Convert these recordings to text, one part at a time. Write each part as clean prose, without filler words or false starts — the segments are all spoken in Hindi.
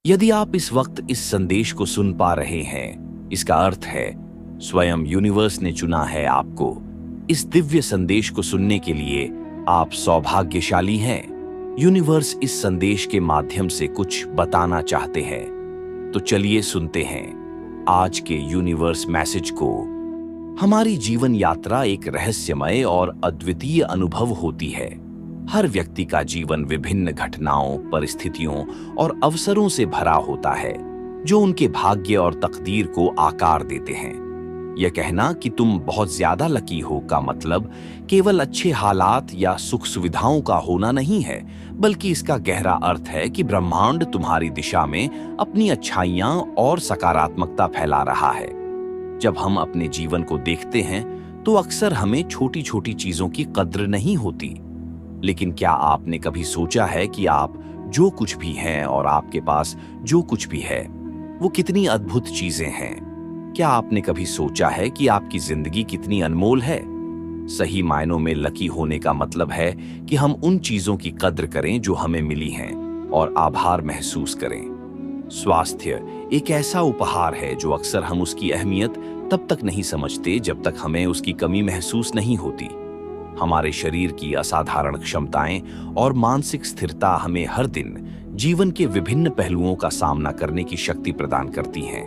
यदि आप इस वक्त इस संदेश को सुन पा रहे हैं, इसका अर्थ है स्वयं यूनिवर्स ने चुना है आपको। इस दिव्य संदेश को सुनने के लिए आप सौभाग्यशाली हैं। यूनिवर्स इस संदेश के माध्यम से कुछ बताना चाहते हैं। तो चलिए सुनते हैं आज के यूनिवर्स मैसेज को। हमारी जीवन यात्रा एक रहस्यमय और अद्वितीय अनुभव होती है। हर व्यक्ति का जीवन विभिन्न घटनाओं, परिस्थितियों और अवसरों से भरा होता है, जो उनके भाग्य और तकदीर को आकार देते हैं। यह कहना कि तुम बहुत ज्यादा लकी हो का मतलब केवल अच्छे हालात या सुख सुविधाओं का होना नहीं है, बल्कि इसका गहरा अर्थ है कि ब्रह्मांड तुम्हारी दिशा में अपनी अच्छाइयां और सकारात्मकता फैला रहा है। जब हम अपने जीवन को देखते हैं तो अक्सर हमें छोटी छोटी चीजों की कद्र नहीं होती। लेकिन क्या आपने कभी सोचा है कि आप जो कुछ भी हैं और आपके पास जो कुछ भी है वो कितनी अद्भुत चीजें हैं? क्या आपने कभी सोचा है कि आपकी जिंदगी कितनी अनमोल है? सही मायनों में लकी होने का मतलब है कि हम उन चीजों की कद्र करें जो हमें मिली हैं और आभार महसूस करें। स्वास्थ्य एक ऐसा उपहार है जो अक्सर हम उसकी अहमियत तब तक नहीं समझते जब तक हमें उसकी कमी महसूस नहीं होती। हमारे शरीर की असाधारण क्षमताएं और मानसिक स्थिरता हमें हर दिन जीवन के विभिन्न पहलुओं का सामना करने की शक्ति प्रदान करती हैं।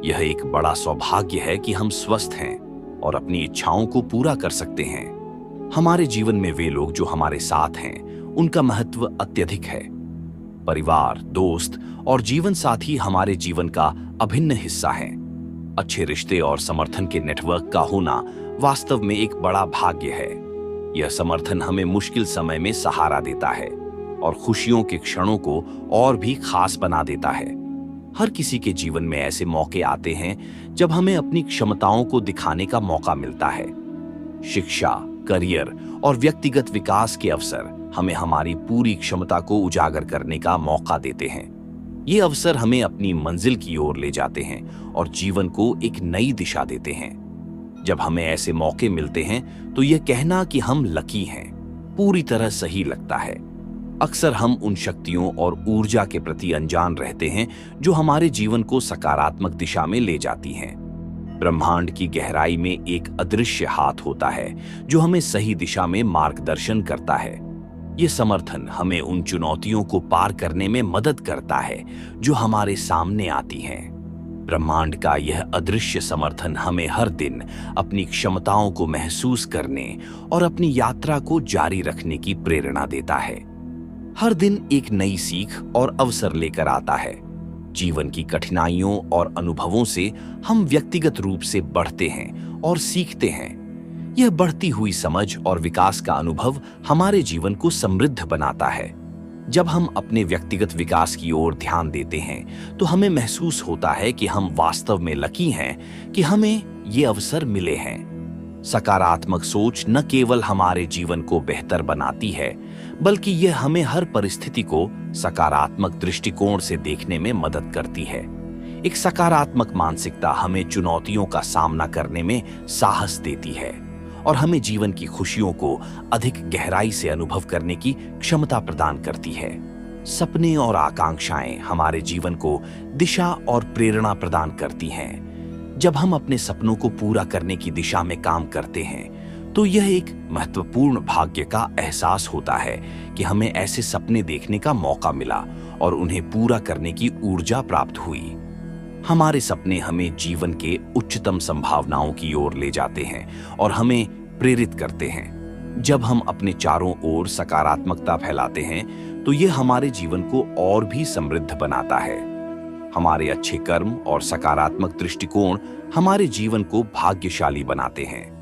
यह एक बड़ा सौभाग्य है कि हम स्वस्थ हैं और अपनी इच्छाओं को पूरा कर सकते हैं। हमारे जीवन में वे लोग जो हमारे साथ हैं, उनका महत्व अत्यधिक है। परिवार, दोस्त और जीवन साथी हमारे जीवन का अभिन्न हिस्सा हैं। अच्छे रिश्ते और समर्थन के नेटवर्क का होना वास्तव में एक बड़ा भाग्य है। यह समर्थन हमें मुश्किल समय में सहारा देता है और खुशियों के क्षणों को और भी खास बना देता है। हर किसी के जीवन में ऐसे मौके आते हैं जब हमें अपनी क्षमताओं को दिखाने का मौका मिलता है। शिक्षा, करियर और व्यक्तिगत विकास के अवसर हमें हमारी पूरी क्षमता को उजागर करने का मौका देते हैं। ये अवसर हमें अपनी मंजिल की ओर ले जाते हैं और जीवन को एक नई दिशा देते हैं। जब हमें ऐसे मौके मिलते हैं तो यह कहना कि हम लकी हैं पूरी तरह सही लगता है। अक्सर हम उन शक्तियों और ऊर्जा के प्रति अनजान रहते हैं जो हमारे जीवन को सकारात्मक दिशा में ले जाती हैं। ब्रह्मांड की गहराई में एक अदृश्य हाथ होता है जो हमें सही दिशा में मार्गदर्शन करता है। ये समर्थन हमें उन चुनौतियों को पार करने में मदद करता है जो हमारे सामने आती हैं। ब्रह्मांड का यह अदृश्य समर्थन हमें हर दिन अपनी क्षमताओं को महसूस करने और अपनी यात्रा को जारी रखने की प्रेरणा देता है। हर दिन एक नई सीख और अवसर लेकर आता है। जीवन की कठिनाइयों और अनुभवों से हम व्यक्तिगत रूप से बढ़ते हैं और सीखते हैं। यह बढ़ती हुई समझ और विकास का अनुभव हमारे जीवन को समृद्ध बनाता है। जब हम अपने व्यक्तिगत विकास की ओर ध्यान देते हैं तो हमें महसूस होता है कि हम वास्तव में लकी हैं कि हमें ये अवसर मिले हैं। सकारात्मक सोच न केवल हमारे जीवन को बेहतर बनाती है, बल्कि यह हमें हर परिस्थिति को सकारात्मक दृष्टिकोण से देखने में मदद करती है। एक सकारात्मक मानसिकता हमें चुनौतियों का सामना करने में साहस देती है और हमें जीवन की खुशियों को अधिक गहराई से अनुभव करने की क्षमता प्रदान करती है। सपने और आकांक्षाएं हमारे जीवन को दिशा और प्रेरणा प्रदान करती हैं। जब हम अपने सपनों को पूरा करने की दिशा में काम करते हैं तो यह एक महत्वपूर्ण भाग्य का एहसास होता है कि हमें ऐसे सपने देखने का मौका मिला और उन्हें पूरा करने की ऊर्जा प्राप्त हुई। हमारे सपने हमें जीवन के उच्चतम संभावनाओं की ओर ले जाते हैं और हमें प्रेरित करते हैं। जब हम अपने चारों ओर सकारात्मकता फैलाते हैं तो यह हमारे जीवन को और भी समृद्ध बनाता है। हमारे अच्छे कर्म और सकारात्मक दृष्टिकोण हमारे जीवन को भाग्यशाली बनाते हैं।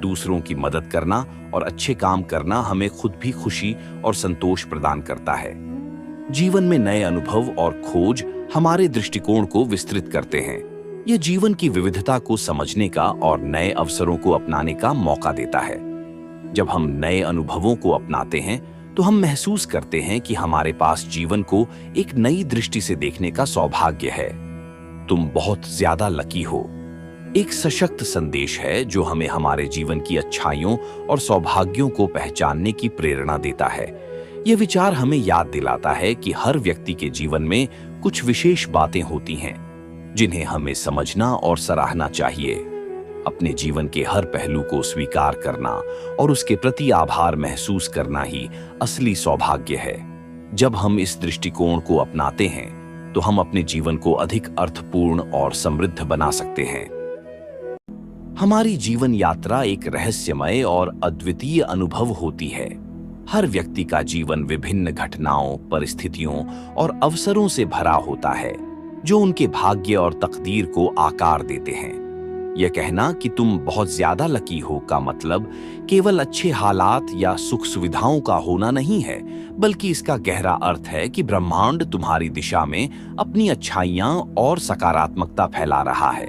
दूसरों की मदद करना और अच्छे काम करना हमें खुद भी खुशी और संतोष प्रदान करता है। जीवन में नए अनुभव और खोज हमारे दृष्टिकोण को विस्तृत करते हैं। यह जीवन की विविधता को समझने का और नए अवसरों को अपनाने का मौका देता है। जब हम नए अनुभवों को अपनाते हैं तो हम महसूस करते हैं कि हमारे पास जीवन को एक नई दृष्टि से देखने का सौभाग्य है। तुम बहुत ज्यादा लकी हो एक सशक्त संदेश है जो हमें हमारे जीवन की अच्छाइयों और सौभाग्यों को पहचानने की प्रेरणा देता है। यह विचार हमें याद दिलाता है कि हर व्यक्ति के जीवन में कुछ विशेष बातें होती हैं जिन्हें हमें समझना और सराहना चाहिए। अपने जीवन के हर पहलू को स्वीकार करना और उसके प्रति आभार महसूस करना ही असली सौभाग्य है। जब हम इस दृष्टिकोण को अपनाते हैं तो हम अपने जीवन को अधिक अर्थपूर्ण और समृद्ध बना सकते हैं। हमारी जीवन यात्रा एक रहस्यमय और अद्वितीय अनुभव होती है। हर व्यक्ति का जीवन विभिन्न घटनाओं, परिस्थितियों और अवसरों से भरा होता है जो उनके भाग्य और तकदीर को आकार देते हैं। यह कहना कि तुम बहुत ज्यादा लकी हो का मतलब केवल अच्छे हालात या सुख सुविधाओं का होना नहीं है, बल्कि इसका गहरा अर्थ है कि ब्रह्मांड तुम्हारी दिशा में अपनी अच्छाइयां और सकारात्मकता फैला रहा है।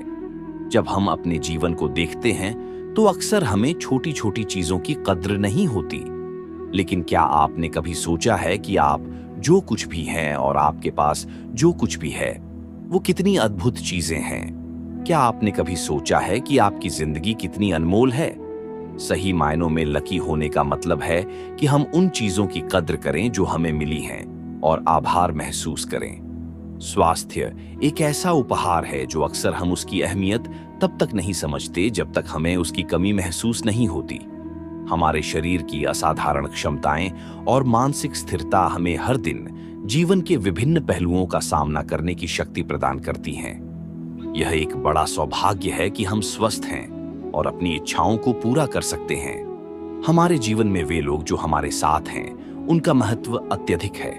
जब हम अपने जीवन को देखते हैं तो अक्सर हमें छोटी छोटी चीजों की कद्र नहीं होती। लेकिन क्या आपने कभी सोचा है कि आप जो कुछ भी हैं और आपके पास जो कुछ भी है वो कितनी अद्भुत चीजें हैं? क्या आपने कभी सोचा है कि आपकी जिंदगी कितनी अनमोल है? सही मायनों में लकी होने का मतलब है कि हम उन चीजों की कद्र करें जो हमें मिली हैं और आभार महसूस करें। स्वास्थ्य एक ऐसा उपहार है जो अक्सर हम उसकी अहमियत तब तक नहीं समझते जब तक हमें उसकी कमी महसूस नहीं होती। हमारे शरीर की असाधारण क्षमताएं और मानसिक स्थिरता हमें हर दिन जीवन के विभिन्न पहलुओं का सामना करने की शक्ति प्रदान करती हैं। यह एक बड़ा सौभाग्य है कि हम स्वस्थ हैं और अपनी इच्छाओं को पूरा कर सकते हैं। हमारे जीवन में वे लोग जो हमारे साथ हैं, उनका महत्व अत्यधिक है।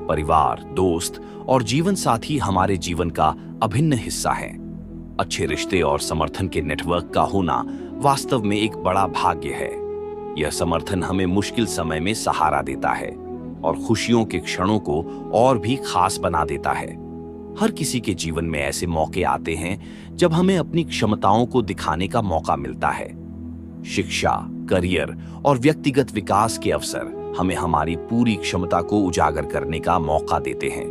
परिवार, दोस्त और जीवन साथी हमारे जीवन का अभिन्न हिस्सा हैं। अच्छे रिश्ते और समर्थन के नेटवर्क का होना वास्तव में एक बड़ा भाग्य है। यह समर्थन हमें मुश्किल समय में सहारा देता है और खुशियों के क्षणों को और भी खास बना देता है। हर किसी के जीवन में ऐसे मौके आते हैं जब हमें अपनी क्षमताओं को दिखाने का मौका मिलता है। शिक्षा, करियर और व्यक्तिगत विकास के अवसर हमें हमारी पूरी क्षमता को उजागर करने का मौका देते हैं।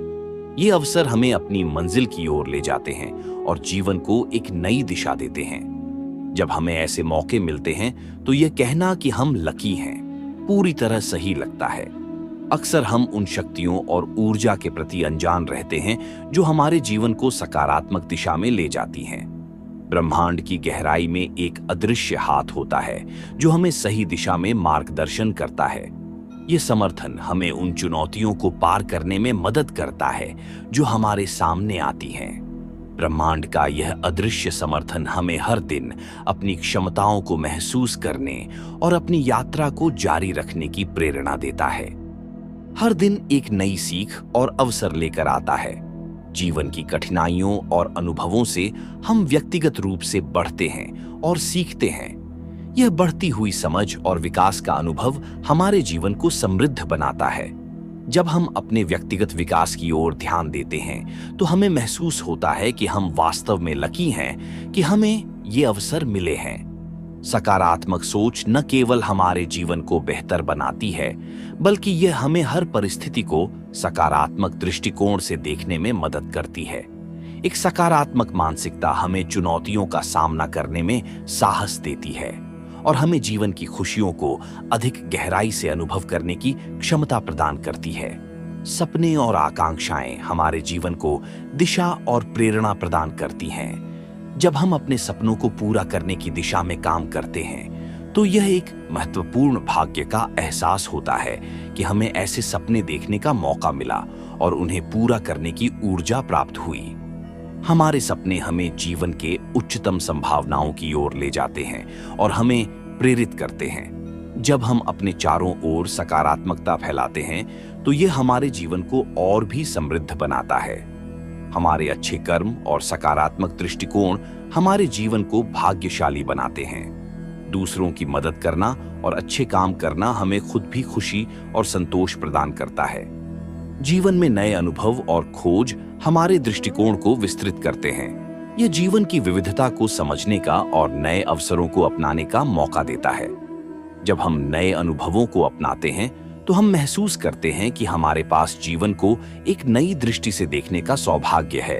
ये अवसर हमें अपनी मंजिल की ओर ले जाते हैं और जीवन को एक नई दिशा देते हैं। जब हमें ऐसे मौके मिलते हैं तो यह कहना कि हम लकी हैं पूरी तरह सही लगता है। अक्सर हम उन शक्तियों और ऊर्जा के प्रति अनजान रहते हैं जो हमारे जीवन को सकारात्मक दिशा में ले जाती हैं। ब्रह्मांड की गहराई में एक अदृश्य हाथ होता है जो हमें सही दिशा में मार्गदर्शन करता है। ये समर्थन हमें उन चुनौतियों को पार करने में मदद करता है जो हमारे सामने आती हैं। ब्रह्मांड का यह अदृश्य समर्थन हमें हर दिन अपनी क्षमताओं को महसूस करने और अपनी यात्रा को जारी रखने की प्रेरणा देता है। हर दिन एक नई सीख और अवसर लेकर आता है। जीवन की कठिनाइयों और अनुभवों से हम व्यक्तिगत रूप से बढ़ते हैं और सीखते हैं। यह बढ़ती हुई समझ और विकास का अनुभव हमारे जीवन को समृद्ध बनाता है। जब हम अपने व्यक्तिगत विकास की ओर ध्यान देते हैं तो हमें महसूस होता है कि हम वास्तव में लकी हैं कि हमें ये अवसर मिले हैं। सकारात्मक सोच न केवल हमारे जीवन को बेहतर बनाती है, बल्कि यह हमें हर परिस्थिति को सकारात्मक दृष्टिकोण से देखने में मदद करती है। एक सकारात्मक मानसिकता हमें चुनौतियों का सामना करने में साहस देती है और हमें जीवन की खुशियों को अधिक गहराई से अनुभव करने की क्षमता प्रदान करती है। सपने और आकांक्षाएं हमारे जीवन को दिशा और प्रेरणा प्रदान करती हैं। जब हम अपने सपनों को पूरा करने की दिशा में काम करते हैं तो यह एक महत्वपूर्ण भाग्य का एहसास होता है कि हमें ऐसे सपने देखने का मौका मिला और उन्हें पूरा करने की ऊर्जा प्राप्त हुई। हमारे सपने हमें जीवन के उच्चतम संभावनाओं की ओर ले जाते हैं और हमें प्रेरित करते हैं। जब हम अपने चारों ओर सकारात्मकता फैलाते हैं तो यह हमारे जीवन को और भी समृद्ध बनाता है। हमारे अच्छे कर्म और सकारात्मक दृष्टिकोण हमारे जीवन को भाग्यशाली बनाते हैं। दूसरों की मदद करना और अच्छे काम करना हमें खुद भी खुशी और संतोष प्रदान करता है। जीवन में नए अनुभव और खोज हमारे दृष्टिकोण को विस्तृत करते हैं। यह जीवन की विविधता को समझने का और नए अवसरों को अपनाने का मौका देता है। जब हम नए अनुभवों को अपनाते हैं तो हम महसूस करते हैं कि हमारे पास जीवन को एक नई दृष्टि से देखने का सौभाग्य है।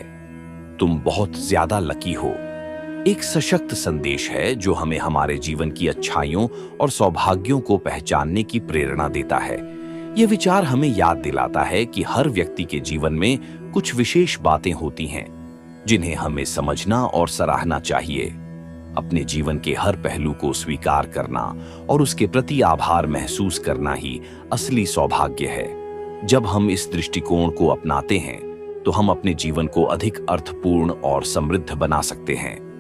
तुम बहुत ज्यादा लकी हो एक सशक्त संदेश है जो हमें हमारे जीवन की अच्छाइयों और सौभाग्यों को पहचानने की प्रेरणा देता है। यह विचार हमें याद दिलाता है कि हर व्यक्ति के जीवन में कुछ विशेष बातें होती हैं जिन्हें हमें समझना और सराहना चाहिए। अपने जीवन के हर पहलू को स्वीकार करना और उसके प्रति आभार महसूस करना ही असली सौभाग्य है। जब हम इस दृष्टिकोण को अपनाते हैं तो हम अपने जीवन को अधिक अर्थपूर्ण और समृद्ध बना सकते हैं।